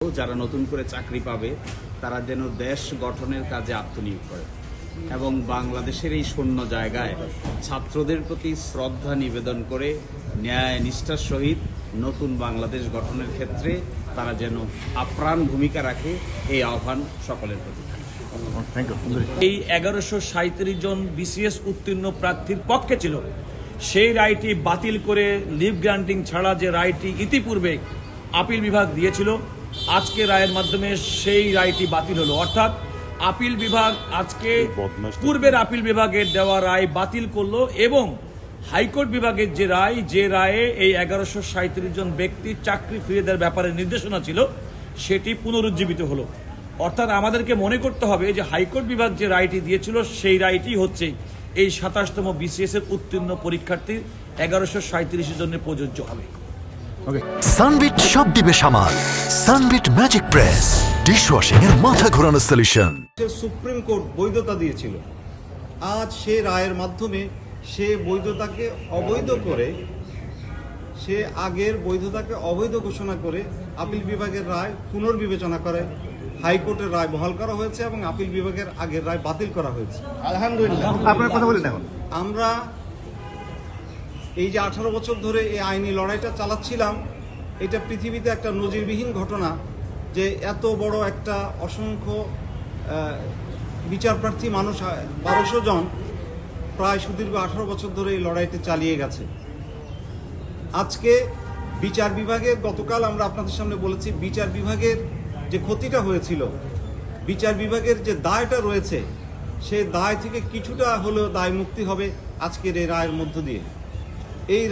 যারা নতুন করে চাকরি পাবে তারা যেন দেশ গঠনের কাজে আত্মনিয়োগ করে এবং বাংলাদেশের এই শূন্য জায়গায় ছাত্রদের প্রতি শ্রদ্ধা নিবেদন করে ন্যায় নিষ্ঠার সহিত নতুন বাংলাদেশ গঠনের ক্ষেত্রে তারা যেন আপ্রাণ ভূমিকা রাখে, এই আহ্বান সকলের প্রতি। এই 1137 জন বিসিএস উত্তীর্ণ প্রার্থীর পক্ষে ছিল, সেই রায়টি বাতিল করে লিভ গ্রান্টিং ছাড়া যে রায়টি ইতিপূর্বে আপিল বিভাগ দিয়েছিল, আজকে রায়ের মাধ্যমে সেই রায়টি বাতিল হলো। অর্থাৎ আপিল বিভাগ আজকে পূর্বের আপিল বিভাগের দেওয়া রায় বাতিল করলো এবং হাইকোর্ট বিভাগের যে রায়ে এই 1137 জন ব্যক্তির চাকরি ফিরিয়ে দেওয়ার ব্যাপারে নির্দেশনা ছিল, সেটি পুনরুজ্জীবিত হলো। অর্থাৎ আমাদেরকে মনে করতে হবে যে হাইকোর্ট বিভাগ যে রায়টি দিয়েছিল সেই রায়টি হচ্ছে এই 27তম বিসিএস এর উত্তীর্ণ পরীক্ষার্থীর 1137 জনের প্রযোজ্য হবে। সানবিট সব দিবে সামাল। সানবিট ম্যাজিক প্রেস ডিশওয়াশিং এর মাথা ঘোরানো সলিউশন। সুপ্রিম কোর্ট বৈধতা দিয়েছিল, আজ সে রায়ের মাধ্যমে সে বৈধতাকে অবৈধ করে, সে আগের বৈধতাকে অবৈধ ঘোষণা করে আপিল বিভাগের রায় পুনর্বিবেচনা করে হাইকোর্টের রায় বহাল করা হয়েছে এবং আপিল বিভাগের আগের রায় বাতিল করা হয়েছে। আলহামদুলিল্লাহ। আপনার কথা বলেন এখন। আমরা এই যে 18 বছর ধরে এই আইনি লড়াইটা চালাচ্ছিলাম, এটা পৃথিবীতে একটা নজিরবিহীন ঘটনা যে এত বড় একটা অসংখ্য বিচারপ্রার্থী মানুষ 1200 জন প্রায় সুদীর্ঘ 18 বছর ধরে এই লড়াইটা চালিয়ে গেছে। আজকে বিচার বিভাগের, গতকাল আমরা আপনাদের সামনে বলেছি, বিচার বিভাগের যে ক্ষতিটা হয়েছিল, বিচার বিভাগের যে দায়টা রয়েছে, সেই দায় থেকে কিছুটা হলেও দায় মুক্তি হবে আজকের এই রায়ের মধ্য দিয়ে। এই